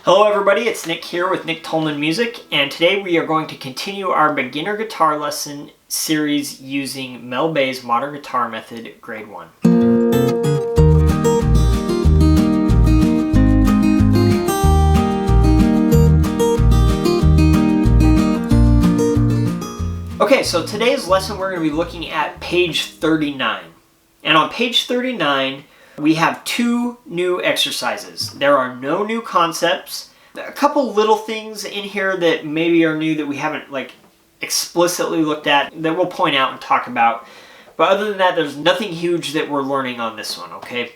Hello everybody, it's Nick here with Nick Tolman Music, and today we are going to continue our beginner guitar lesson series using Mel Bay's Modern Guitar Method, Grade 1. Okay, so today's lesson we're going to be looking at page 39. And on page 39, we have two new exercises. There are no new concepts. A couple little things in here that maybe are new that we haven't explicitly looked at that we'll point out and talk about. But other than that, there's nothing huge that we're learning on this one, okay?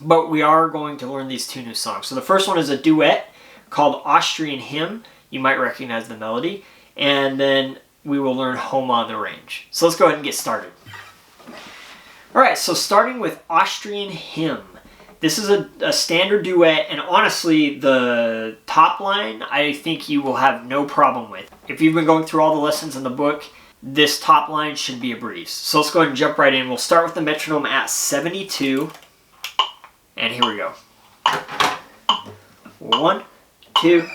But we are going to learn these two new songs. So the first one is a duet called Austrian Hymn. You might recognize the melody. And then we will learn Home on the Range. So let's go ahead and get started. Alright, so starting with Austrian Hymn. This is a standard duet, and honestly, the top line, I think you will have no problem with. If you've been going through all the lessons in the book, this top line should be a breeze. So let's go ahead and jump right in. We'll start with the metronome at 72, and here we go. 1, 2,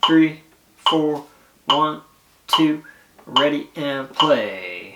3, 4, 1, 2, ready and play.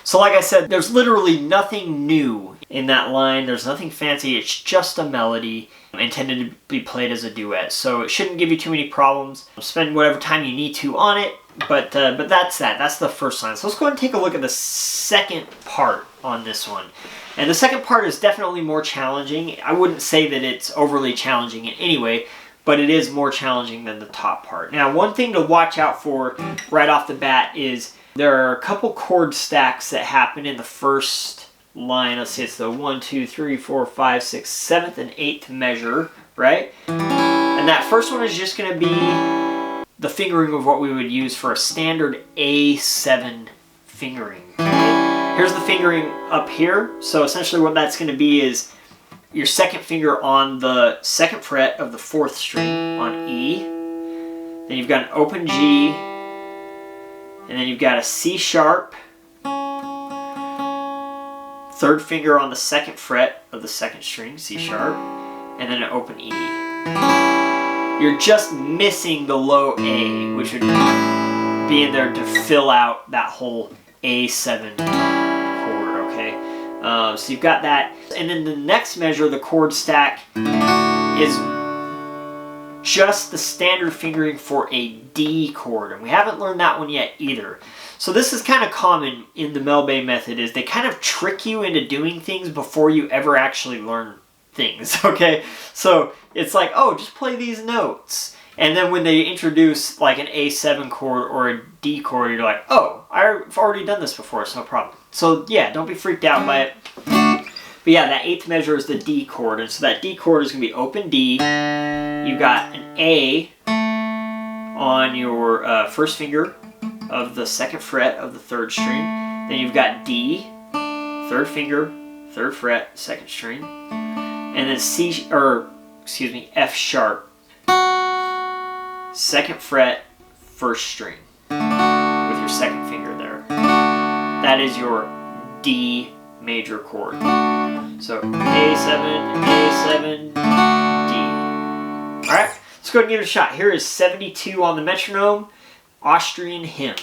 So like I said, there's literally nothing new in that line. There's nothing fancy. It's just a melody intended to be played as a duet. So it shouldn't give you too many problems. Spend whatever time you need to on it, but that's that. That's the first line. So let's go ahead and take a look at the second part on this one. And the second part is definitely more challenging. I wouldn't say that it's overly challenging in any way, but it is more challenging than the top part. Now, one thing to watch out for right off the bat is there are a couple chord stacks that happen in the first line. Let's see, it's the 1, 2, 3, 4, 5, 6, 7th, and 8th measure, right? And that first one is just going to be the fingering of what we would use for a standard A7 fingering. Okay? Here's the fingering up here. So essentially what that's going to be is your second finger on the 2nd fret of the 4th string on E. Then you've got an open G. And then you've got a C sharp, 3rd finger on the 2nd fret of the 2nd string, C sharp, and then an open E. You're just missing the low A, which would be in there to fill out that whole A7 chord, okay? So you've got that. And then the next measure, the chord stack, is just the standard fingering for a D chord, and we haven't learned that one yet either. So this is kind of common in the Mel Bay method, is they kind of trick you into doing things before you ever actually learn things, okay? So it's like, oh, just play these notes. And then when they introduce like an A7 chord or a D chord, you're like, oh, I've already done this before, it's no problem. So yeah, don't be freaked out by it. But yeah, that eighth measure is the D chord, and so that D chord is going to be open D. You've got an A on your first finger of the second fret of the third string. Then you've got D, third finger, third fret, second string, and then F sharp, second fret, first string, with your second finger there. That is your D major chord. So A7, A7, D. Alright, let's go ahead and give it a shot. Here is 72 on the metronome, Austrian Hymn.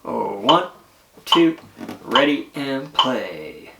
Oh, 1, 2, ready and play.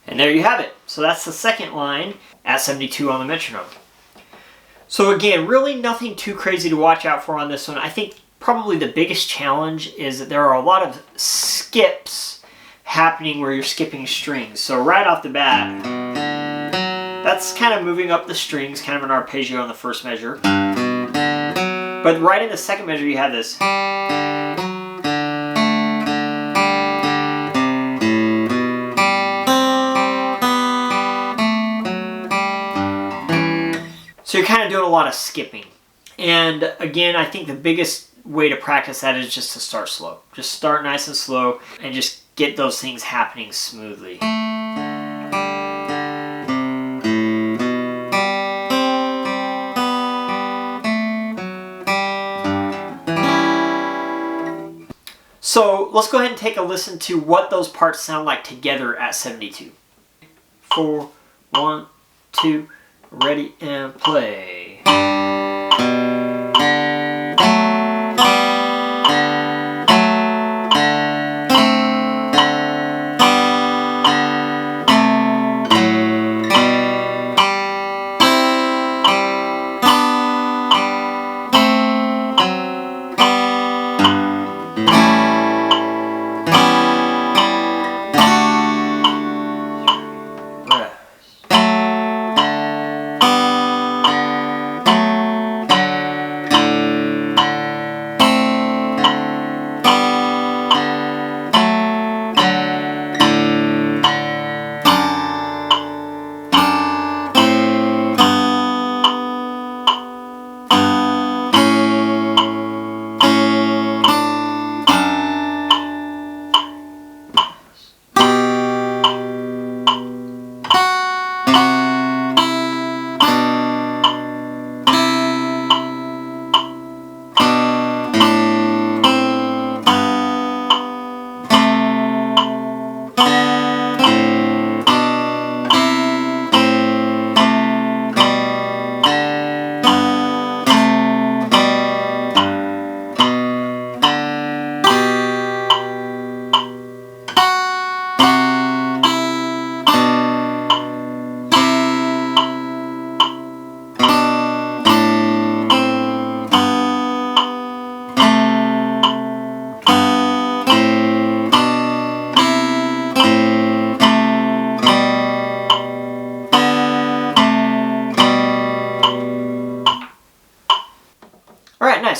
And there you have it. So that's the second line at 72 on the metronome. So again, really nothing too crazy to watch out for on this one. I think probably the biggest challenge is that there are a lot of skips happening where you're skipping strings. So right off the bat, that's kind of moving up the strings, kind of an arpeggio on the first measure. But right in the second measure you have this. So you're kind of doing a lot of skipping. And again, I think the biggest way to practice that is just to start slow. Just start nice and slow and just get those things happening smoothly. So let's go ahead and take a listen to what those parts sound like together at 72. 4, 1, 2, ready and play.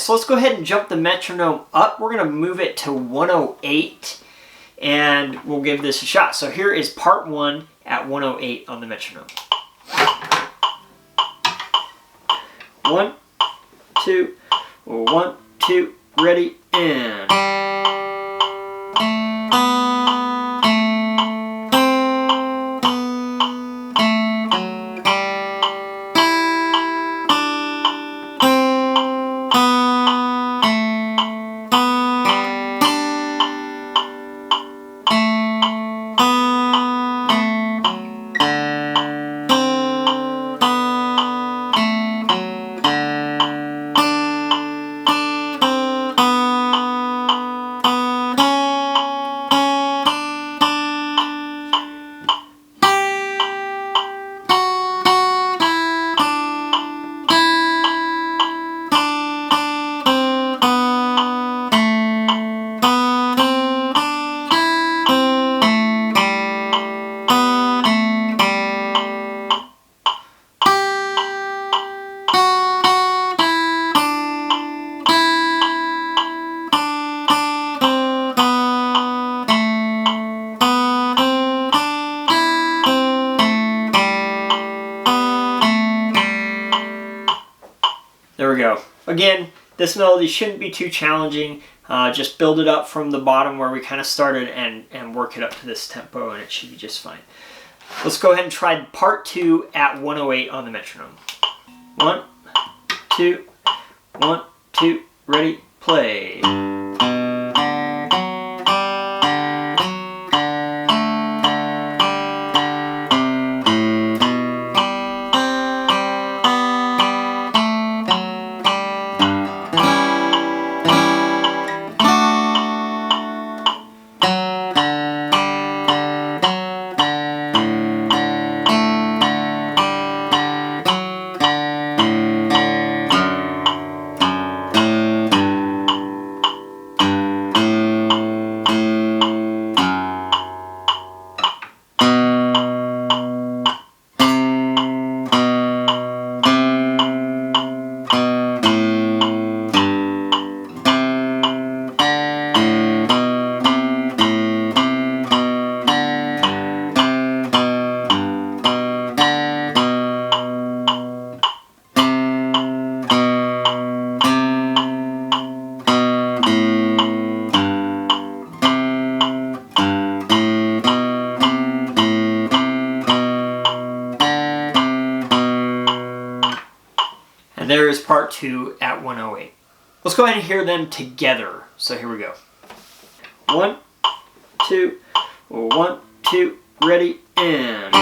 so let's go ahead and jump the metronome up. We're going to move it to 108, and we'll give this a shot. So here is part 1 at 108 on the metronome. 1, 2, 1, 2, ready, and... There we go. Again, this melody shouldn't be too challenging. Just build it up from the bottom where we kind of started and work it up to this tempo, and it should be just fine. Let's go ahead and try part 2 at 108 on the metronome. 1, 2, 1, 2, ready, play. There is part 2 at 108. Let's go ahead and hear them together. So here we go. 1, 2, 1, 2, ready, and...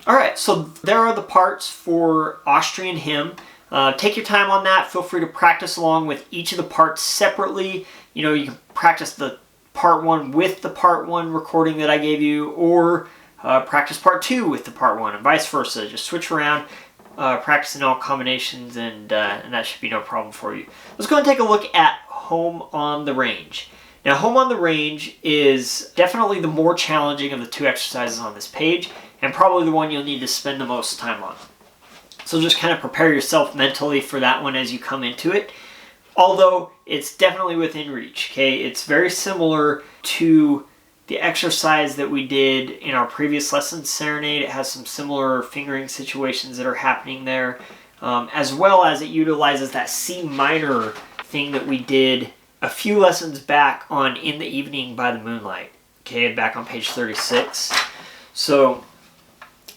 Alright, so there are the parts for Austrian Hymn. Take your time on that. Feel free to practice along with each of the parts separately. You know, you can practice the part 1 with the part 1 recording that I gave you, or practice part 2 with the part 1, and vice versa. Just switch around, practicing all combinations, and that should be no problem for you. Let's go and take a look at Home on the Range. Now, Home on the Range is definitely the more challenging of the 2 exercises on this page, and probably the one you'll need to spend the most time on. So just kind of prepare yourself mentally for that one as you come into it. although it's definitely within reach, okay? It's very similar to the exercise that we did in our previous lesson, Serenade. It has some similar fingering situations that are happening there, as well as it utilizes that C minor thing that we did a few lessons back on In the Evening by the Moonlight, okay, back on page 36. So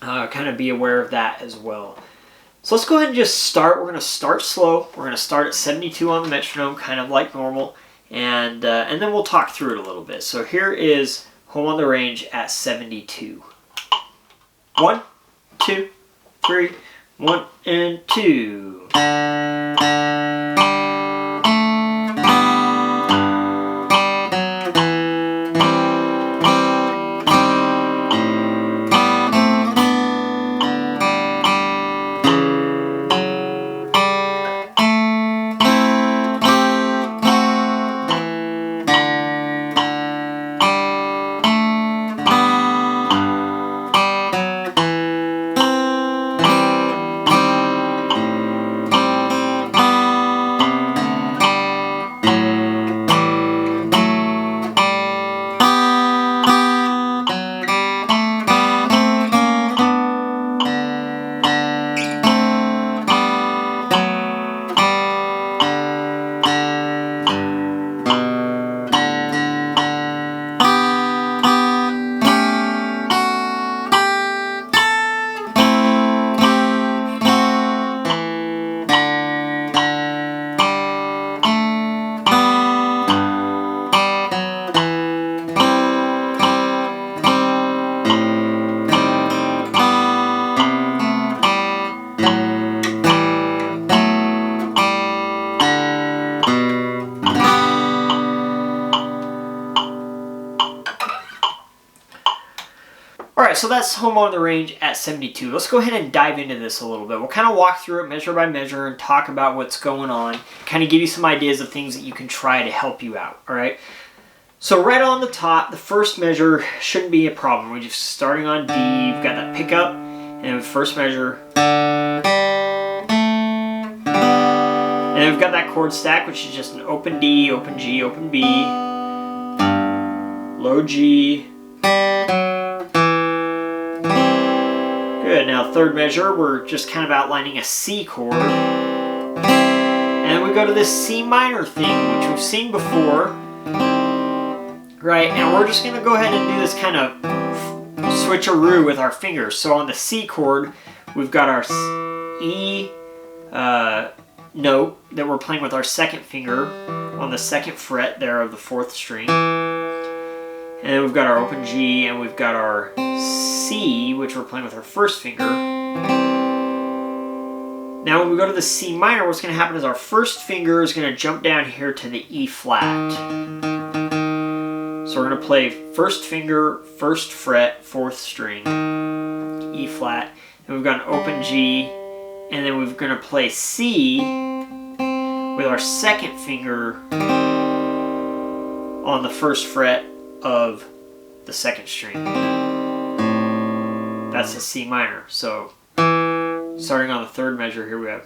kind of be aware of that as well. So let's go ahead and just start. We're going to start slow. We're going to start at 72 on the metronome, kind of like normal, and then we'll talk through it a little bit. So here is Home on the Range at 72. 1, 2, 3, 1 and 2. Alright, so that's Home on the Range at 72. Let's go ahead and dive into this a little bit. We'll kind of walk through it measure by measure and talk about what's going on, kind of give you some ideas of things that you can try to help you out, alright? So right on the top, the first measure shouldn't be a problem. We're just starting on D, you've got that pickup, and the first measure. And then we've got that chord stack, which is just an open D, open G, open B, low G. Good, now third measure, we're just kind of outlining a C chord. And then we go to this C minor thing, which we've seen before. Right, and we're just going to go ahead and do this kind of switcheroo with our fingers. So on the C chord, we've got our E note that we're playing with our second finger on the second fret there of the fourth string. And then we've got our open G, and we've got our C, which we're playing with our first finger. Now when we go to the C minor, what's going to happen is our first finger is going to jump down here to the E flat. So we're going to play first finger, first fret, fourth string, E flat. And we've got an open G, and then we're going to play C with our second finger on the first fret of the second string. That's a C minor. So starting on the third measure, here we have.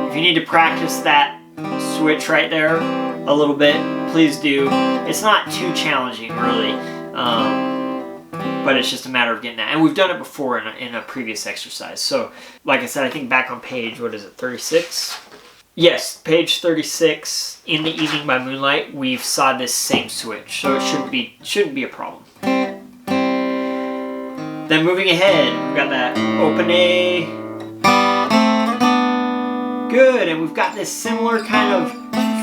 If you need to practice that switch right there a little bit, please do. It's not too challenging, really, but it's just a matter of getting that. And we've done it before in a previous exercise. So, like I said, I think back on page, what is it, 36? Yes, page 36, In the Evening by Moonlight, we've saw this same switch, so it shouldn't be a problem. Then moving ahead, we've got that open A. Good, and we've got this similar kind of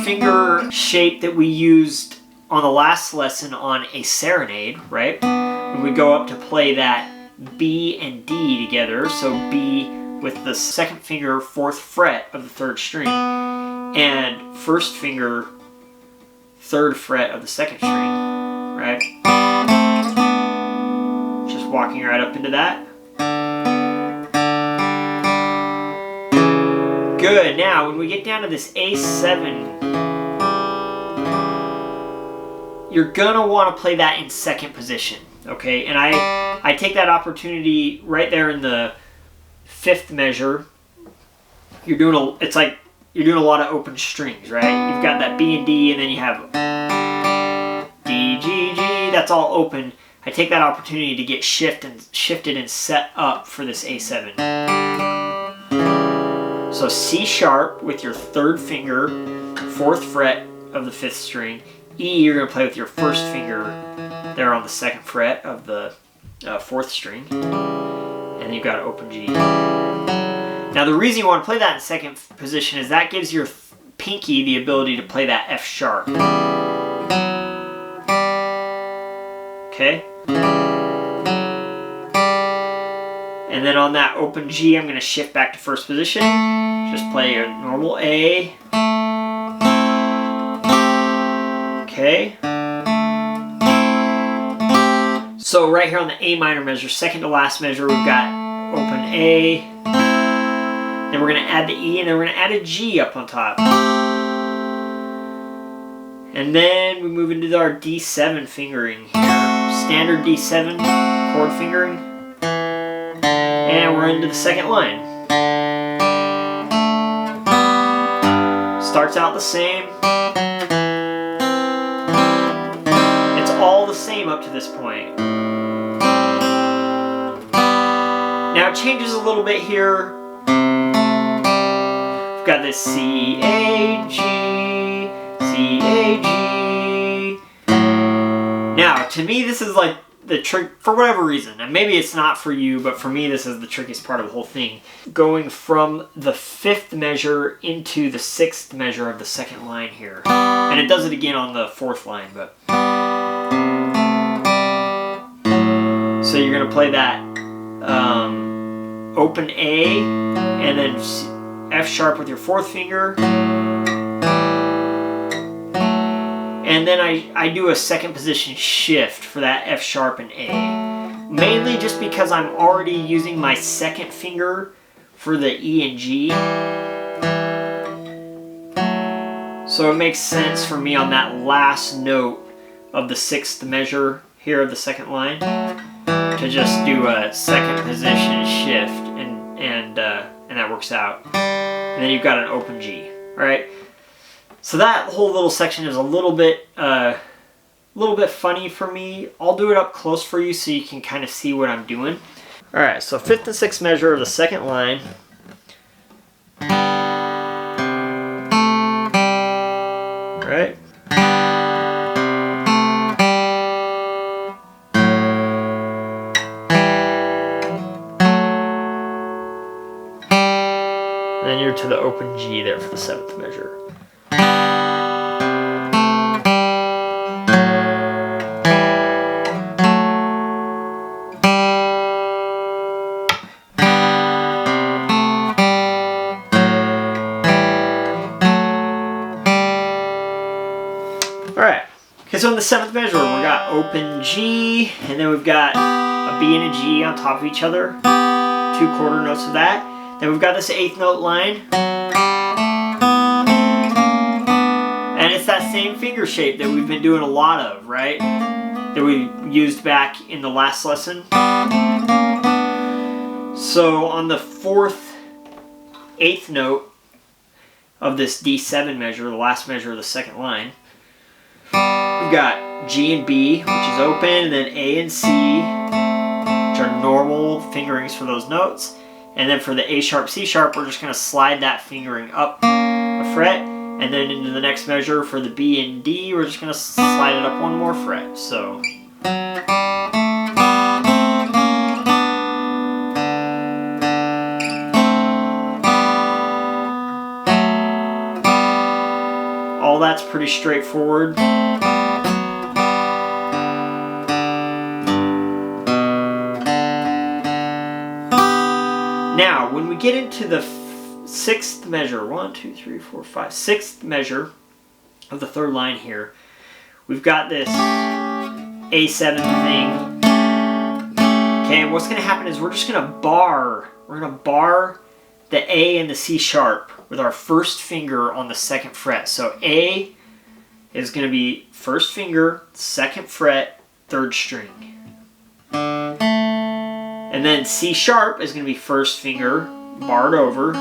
finger shape that we used on the last lesson on a serenade, right? When we go up to play that B and D together, so B with the second finger, fourth fret of the third string, and first finger, third fret of the second string, right? Just walking right up into that. Good, now when we get down to this A7, you're gonna want to play that in second position, okay? And I take that opportunity right there in the fifth measure, it's like you're doing a lot of open strings, right? You've got that B and D, and then you have D, G, G. That's all open. I take that opportunity to get shifted and set up for this A7. So C sharp with your third finger, 4th fret of the 5th string. E, you're going to play with your first finger there on the 2nd fret of the 4th string. And you've got open G. Now the reason you want to play that in second position is that gives your pinky the ability to play that F sharp. Okay? And then on that open G, I'm going to shift back to first position. Just play a normal A. Okay. So right here on the A minor measure, second to last measure, we've got open A. Then we're going to add the E, and then we're going to add a G up on top. And then we move into our D7 fingering here. Standard D7 chord fingering. And we're into the second line. Starts out the same. It's all the same up to this point. Now it changes a little bit here. We've got this C, A, G, C, A, G. Now, to me, this is like the trick, for whatever reason, and maybe it's not for you, but for me, this is the trickiest part of the whole thing. Going from the 5th measure into the 6th measure of the second line here. And it does it again on the 4th line, but... So you're going to play that open A, and then F sharp with your 4th finger. And then I do a second position shift for that F sharp and A. Mainly just because I'm already using my second finger for the E and G. So it makes sense for me on that last note of the 6th measure here of the second line to just do a second position shift, and that works out. And then you've got an open G, alright? So that whole little section is a little bit funny for me. I'll do it up close for you so you can kind of see what I'm doing. Alright, so 5th and 6th measure of the second line. Right? And then you're to the open G there for the 7th measure. Alright, okay, so in the 7th measure, we got open G, and then we've got a B and a G on top of each other. 2 quarter notes of that. Then we've got this 8th note line. And it's that same finger shape that we've been doing a lot of, right? That we used back in the last lesson. So on the 4th, 8th note of this D7 measure, the last measure of the second line, we've got G and B, which is open, and then A and C, which are normal fingerings for those notes. And then for the A sharp, C sharp, we're just going to slide that fingering up a fret. And then into the next measure for the B and D, we're just going to slide it up 1 more fret. So... all that's pretty straightforward. Now, when we get into the 6th measure, 1, 2, 3, 4, 5, 6th measure of the 3rd line here, we've got this A7 thing. Okay, and what's going to happen is we're just going to bar the A and the C sharp with our first finger on the 2nd fret. So A is going to be first finger, 2nd fret, 3rd string. And then C sharp is going to be first finger, barred over,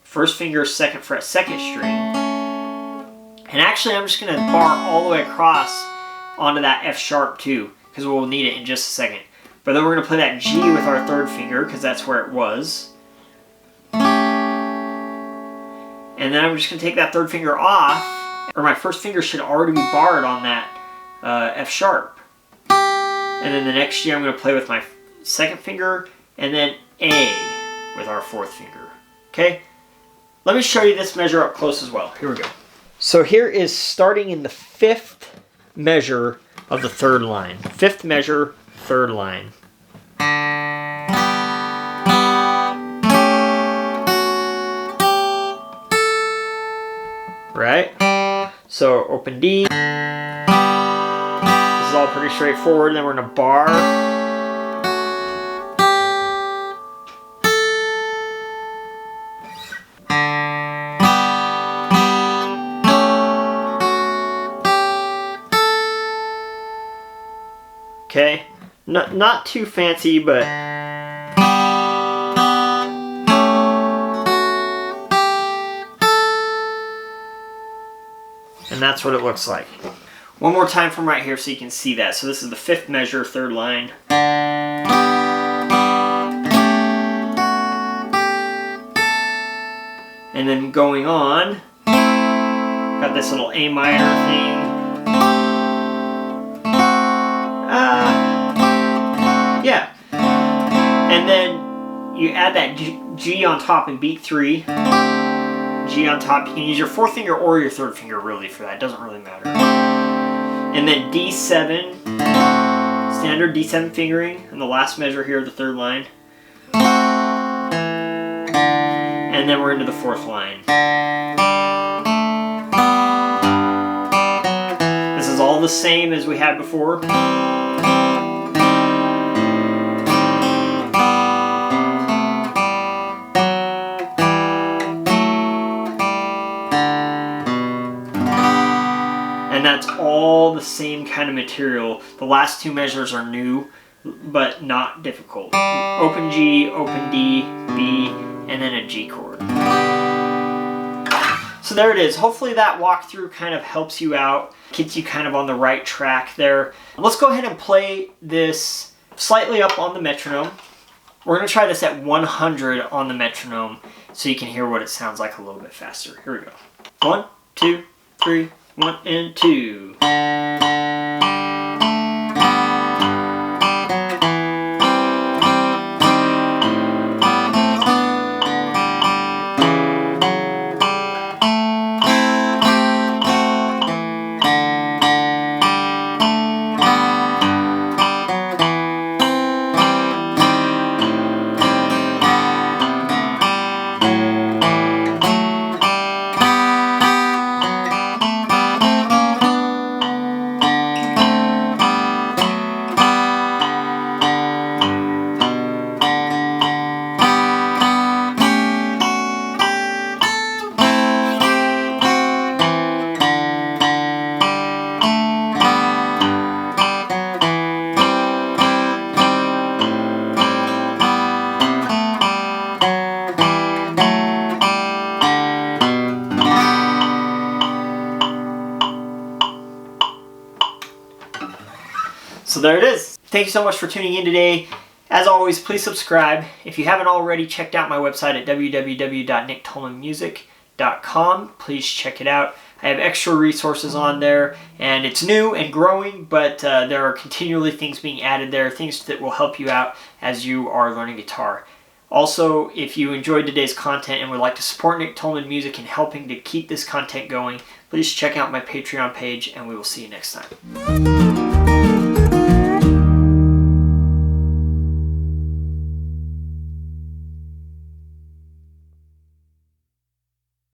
first finger, 2nd fret, 2nd string. And actually I'm just going to bar all the way across onto that F sharp too, because we'll need it in just a second. But then we're going to play that G with our 3rd finger, because that's where it was. And then I'm just going to take that 3rd finger off, or my 1st finger should already be barred on that F sharp. And then the next G I'm going to play with my 2nd finger, and then A with our 4th finger. Okay? Let me show you this measure up close as well. Here we go. So here is starting in the 5th measure of the 3rd line. 5th measure, 3rd line. Right? So open D. This is all pretty straightforward. Then we're going to bar. Okay, not too fancy, but and that's what it looks like. One more time from right here so you can see that. So this is the 5th measure, 3rd line. And then going on, got this little A minor thing. Yeah. And then you add that G on top in beat 3. G on top. You can use your 4th finger or your 3rd finger really for that. It doesn't really matter. And then D7. Standard D7 fingering in the last measure here of the 3rd line. And then we're into the 4th line. This is all the same as we had before. And that's all the same kind of material. The last 2 measures are new, but not difficult. Open G, open D, B, and then a G chord. So there it is. Hopefully that walkthrough kind of helps you out, gets you kind of on the right track there. Let's go ahead and play this slightly up on the metronome. We're going to try this at 100 on the metronome so you can hear what it sounds like a little bit faster. Here we go. 1, 2, 3, 1 and 2. So there it is. Thank you so much for tuning in today. As always, please subscribe. If you haven't already checked out my website at www.nicktolmanmusic.com, please check it out. I have extra resources on there, and it's new and growing, but there are continually things being added there, things that will help you out as you are learning guitar. Also, if you enjoyed today's content and would like to support Nick Tolman Music in helping to keep this content going, please check out my Patreon page, and we will see you next time.